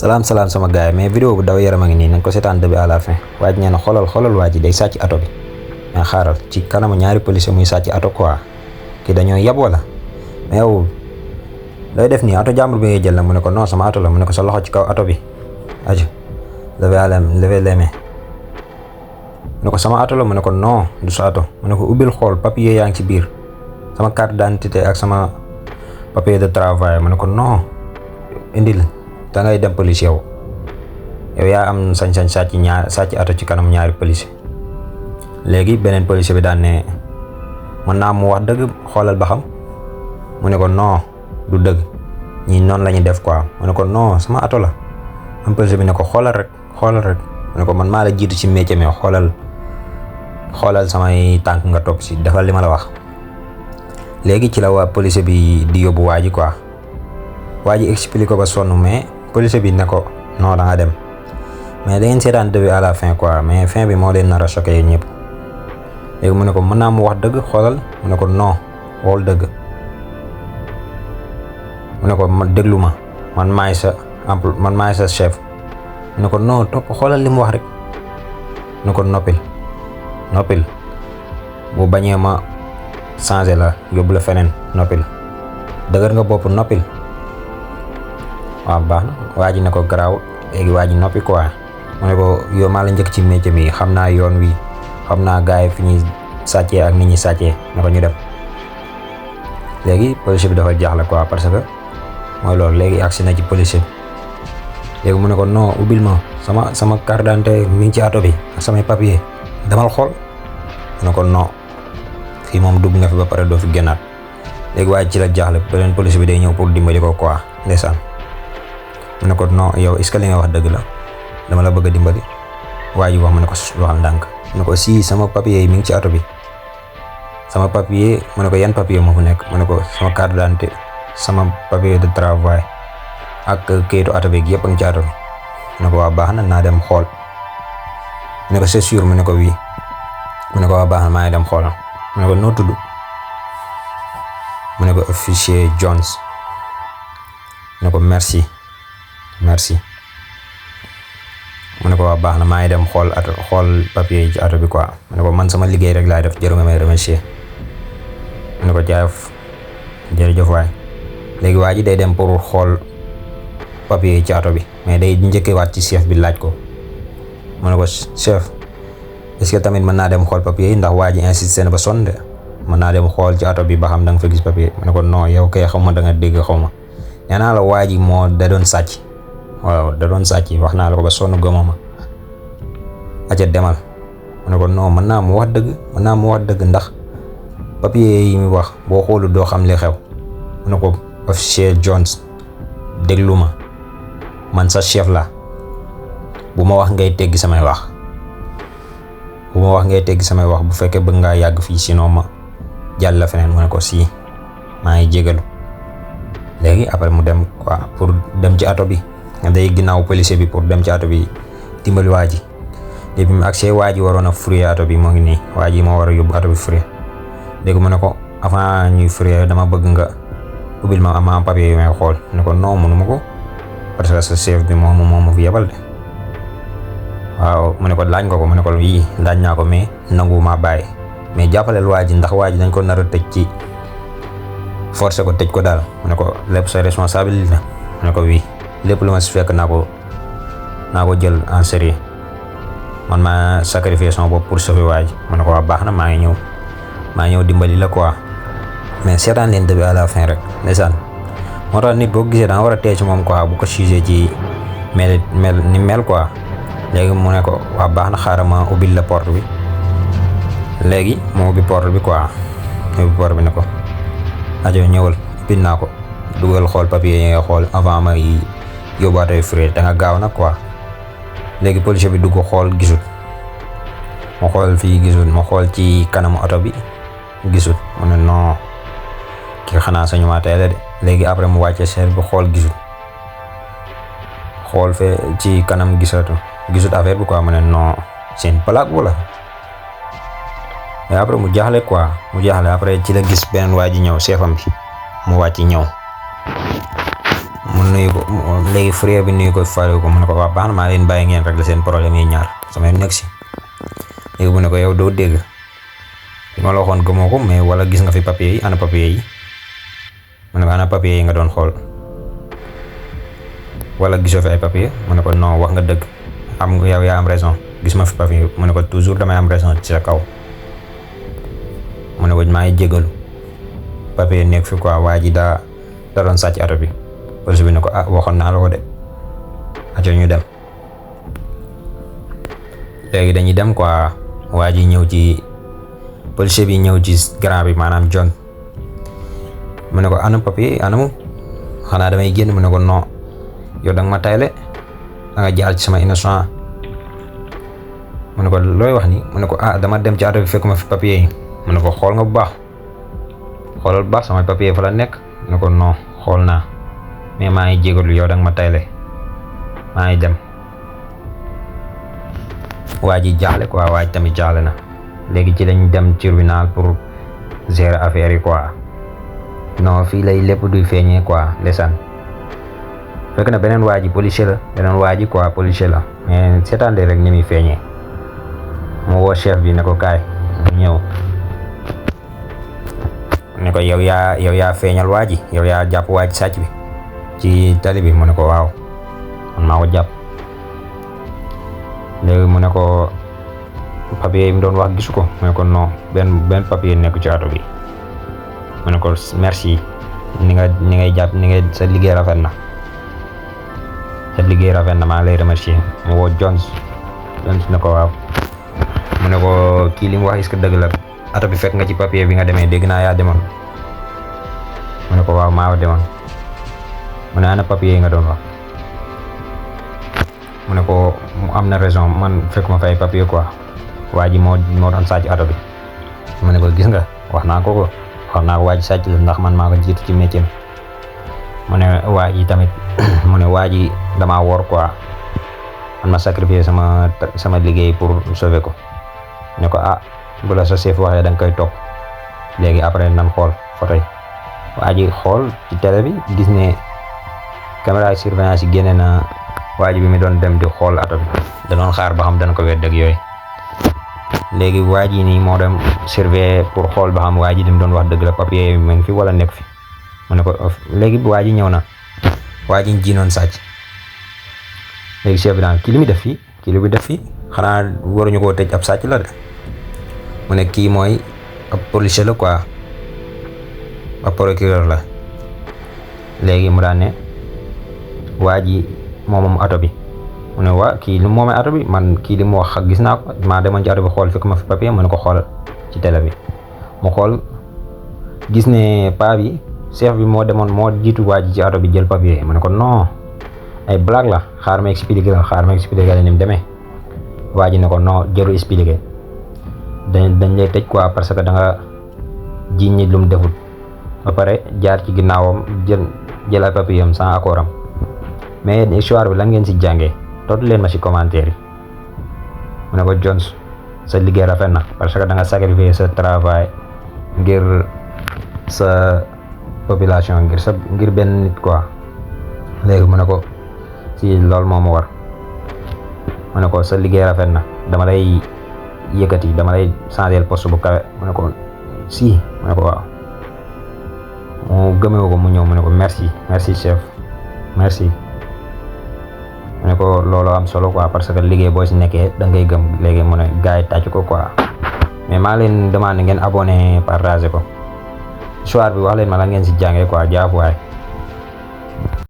salaam sama gars yi mais vidéo bu daw yaram a ngi nii nañ ko seetaan début à la fin waaj nee na xoolal waa ji day sàcc ato bi mais xaaral ci kanamu ñaari policier muy sàcc ato quoi kii dañoo yab wala mais yow looy def nii ato jàmbur bi ngay jël nag mu ne ko non sama ato la mu ne ko sa loxo ci kaw ato bi aju lever les mains mu ne ko sama ato la mu ne ko non du sa ato mu ne ko ubbil xool papier yaa ngi ci biir sama carte d'identité ak sama papier de travail mu ne ko non indil da ngay dem police yow yaa am sañ-sañ sàcc ato ci kanam ñaari police léegi beneen policier bi daan ne mën naa mu wax dëgg xoolal ba xam mu ne ko non du dëgg ñii noonu la ñuy def quoi mu ne ko non sama ato la am policier bi ne ko xoolal rek mu ne ko man maa la jiitu ci métier mi xoolal samay tànk nga topp ci defal li ma la wax léegi ci la waa policier bi di yóbbu waa ji quoi waa ji expliqué ko ba sonn mais policier bi ne ko non da nga dem mais da ngeen seetaan début à la fin quoi mais fin bi moo leen nar a choqué yéen ñëpp léegi mu ne ko mën naa mu wax dëgg xoolal mu ne ko non xool dëgg mu ne ko déglu ma man maay sa chef mu ne ko non topp xoolal li mu wax rek mu ne ko noppil bu bañee ma changé la yóbbu la feneen noppil dëgër nga bopp noppil waaw baax na waa ji ne ko garaaw léegi waa ji noppi quoi mu ne ko yow maa la njëkk ci métier mi xam naa yoon wi xam naa gars yi fi ñuy sàccee ak nit ñi sàccee ne ko ñu dem léegi policier bi dafa jaaxle quoi parce que mooy loolu léegi agsi na ci policier bi léegi mu ne ko non ubbil ma sama carte d'identité mi ngi ci ato bi ak samay papier demal xool mu ne ko non fii moom dugg nga fi ba pare doo fi génnaat léegi waaye ci la jaaxle beneen policier bi day ñëw pour dimbali ko quoi ndeysaan mu ne ko non yow est-ce que li nga wax dëgg la dama la bëgg a dimbali waa ji wax mu ne ko waxal ndànk mu ne ko si sama papier yi mi ngi ci ato bi sama papier mu ne ko yan papier moo fu nekk mu ne ko sama carte d'identité sama papier de travail ak kayitu ato bi yëpp a ngi ci ato bi mu ne ko waa baax na naa dem xool mu ne ko c'est sûr mu ne ko oui mu ne ko waa baax na maa ngi dem xool mu ne ko noo tudd mu ne ko officier Jones mu ne ko merci mu ne ko waa baax na maa ngi dem xool papier yi ci ato bi quoi mu ne ko man sama liggéey rek laay def jërë nga may remercier mu ne ko jërëjëf waay léegi waa ji day dem pour xool papier yi ci ato bi mais day njëkkewaat ci chef bi laaj ko mu ne ko chef est-ce que tamit mën naa dem xool papier yi ndax waa ji insisté na ba sonn de mën naa dem xool ci ato bi ba xam da nga fa gis papier mu ne ko non yow kay xaw ma da nga dégg xaw ma nee naa la waa ji moo da doon sàcc waaw da doon sàcc wax naa la ko ba sonn gëmoo ma aca demal mu ne ko non mën naa mu wax dëgg ndax papier yi mu wax boo xoolu doo xam li xew mu ne ko officier Jones déglu ma man sa chef la bu ma wax ngay teggi samay wax bu fekkee bëgg ngaa yàgg fii sinon ma jàll la feneen mu ne ko si maa ngi jégalu léegi après mu dem quoi pour dem ci ato bi day ginnaaw policier bi pour dem ci ato bi dimbali waa ji léegi bi mu agsee waa ji waroon a fouiller ato bi moo ngi nii waa ji moo war a yóbbu ato bi fouiller léegi mu ne ko avant ñuy fouiller dama bëgg nga ubbil ma am papier yu may xool ne ko non mënuma ko parce que sa chef bi moom fi yebal de waaw mu ne ko laaj nga ko mu ne ko yii laaj naa ko mais nangu maa bàyyi mais jàppaleel waa ji ndax waa ji dañ ko nar a tëj ci forcé ko tëj ko daal mu ne ko lépp sa responsabilité mu ne ko oui lépp lu ma si fekk naa ko jël en sérieux man maa sacrifié sama bopp pour sauver waa ji mu ne ko waa baax na maa ngi ñëw dimbali la quoi mais seetaan leen début à la fin rek ndeysaan moo tax nit boo gisee da nga war a tee ci moom quoi bu ko jugé ci mel quoi léegi mu ne ko waa baax na xaaral ma ubbil la porte bi léegi mu ubbi porte bi quoi ne ko ajo ñëwal ubbil naa ko dugal xool papier yi nga xool avant ma yóbbuwaatee frais da nga gaaw nag quoi léegi policier bi dugg xool gisut ma xool fii gisut ma xool ci kanamu oto bi gisut mu ne non kii xanaa sañu ma teel de léegi après mu wàccee seer bi xool gisut xool fee ci kanam gisut affaire bi quoi mu ne non seen plaque wala mais après mu jaaxle après ci la gis beneen waa ji ñëw chefam bi mu wàcc ñëw mu mu nuyu ko léegi frère bi nuyu ko faale ko mu ne ko waa baax na maa leen bàyyi ngeen régler seen problème yi ñaar sama yoon nekk si. léegi mu ne ko yow doo dégg li ma la waxoon gëmoo ko mais wala gis nga fi papier yi ana papier yi mu ne ko ana papier yi nga doon xool wala gisoo fi ay papier mu ne ko non wax nga dëgg am nga yow yaa am raison gis ma fi papier mu ne ko toujours damay am raison ci sa kaw mu ne ko maa ngi jégalu papier nekk fi quoi waa ji daa doon sàcc oto bi police bi ne ko ah waxoon naa la ko de aco ñu dem léegi dañuy dem quoi waa ji ñëw ci policier bi ñëw ci grand bi maanaam John mu ne ko anam papier anamu xanaa damay génn mu ne ko non yow danga ma tayle da nga jaar ci sama innocent mu ne ko looy wax ni mu ne ko ah dama dem ci oto bi fekkuma fi papier yi mu ne ko xool nga bu baax xoolal bu baax samay papier fa la nekk mu ne ko non xool naa mais maa ngi jégalu yow danga ma tayle maa ngi dem waa ji jaaxle quoi waa ji tamit jaaxle na léegi ci lañ dem tribunal pour gérer affaire yi quoi non fii lay lépp duy feeñee quoi lesan fekk na beneen waa ji policier la beneen waa ji quoi policier la mais seetaande rek ni muy feeñee mu woo chef bi ne ko kaay mu ñëw ne ko yow yaa feeñal waa ji yow yaa jàpp waa ji sàcc bi ci tali bi mu ne ko waaw man maa ko jàpp léegi mu ne ko papier yi mu doon wax gisu ko mu ne ko non benn papier nekk ci oto bi mu ne ko merci ni ngay jàpp ni ngay sa liggéey rafet na maa ngi lay remercier mu woo Jones ne ko waaw mu ne ko kii li mu wax est-ce que dëgg la oto bi fekk nga ci papier bi nga demee dégg naa yaa demoon mu ne ko waaw maa demoon mu ne ana papier yi nga doon wax mu ne ko am na raison man fekkuma fay papier quoi waa ji moo doon sàcc oto bi mu ne ko gis nga wax naa ko waa ji sàcc la ndax man maa ko jiitu ci métier mu ne waa ji tamit mu ne waa ji damaa wor quoi man ma sacrifier sama liggéey pour sauver ko ne ko ah bu la sa chef waxee da nga koy topp léegi après nan xool photo yi waa ji xool ci télé bi gis ne caméra surveillance yi génne na waa ji bi mi doon dem di xool oto bi da doon xaar ba xam dana ko wedd ak yooyu léegi waa ji nii moo dem surveiller pour xool ba xam waa ji lim doon wax dëgg la papier mu ngi fi wala nekk fi mu ne ko léegi waa ji ñëw na waa ji jiinoon sàcc léegi chef bi daan kii li muy def fii xanaa waruñu koo tëj ab sàcc la de mu ne kii mooy ab policier la quoi ab procureur la léegi mu daan ne waa ji moom oto bi mu ne waa kii li moomee oto bi man kii li mu wax gis naa ko maa demoon ci oto bi xool fekk ma fi papier mu ne ko xoolal ci télé bi mu xool gis ne paa bi chef bi moo jiitu waa ji ci oto bi jël papier mu ne ko non ay blague la xaar ma expliqué la ni mu demee waa ji ne ko non jëru expliqué dañ lay tëj quoi parce que da nga jiiñ ñi lu mu deful ba pare jaar ci ginnaawam jël ay papier am sans accord am mais histoire bi lan ngeen si jàngee tontu leen ma si commentaire yi mu ne ko Jones sa liggéey rafet na parce que da nga sacrifier sa travail ngir sa population ngir benn nit quoi léegi mu ne ko si loolu moo ma war mu ne ko sa liggéey rafet na dama lay yëkkati dama lay changer poste bu kawe mu ne ko si mu ne ko waaw mu gëmewu ko mu ñëw mu ne ko merci chef merci mu ne ko loolu am solo quoi parce que liggéey boo si nekkee da ngay gëm léegi mu ne gars yi tàcc ko quoi mais maa leen demandé ngeen abonné partager ko histoire bi wax leen ma la ngeen si jàngee quoi jaafu waay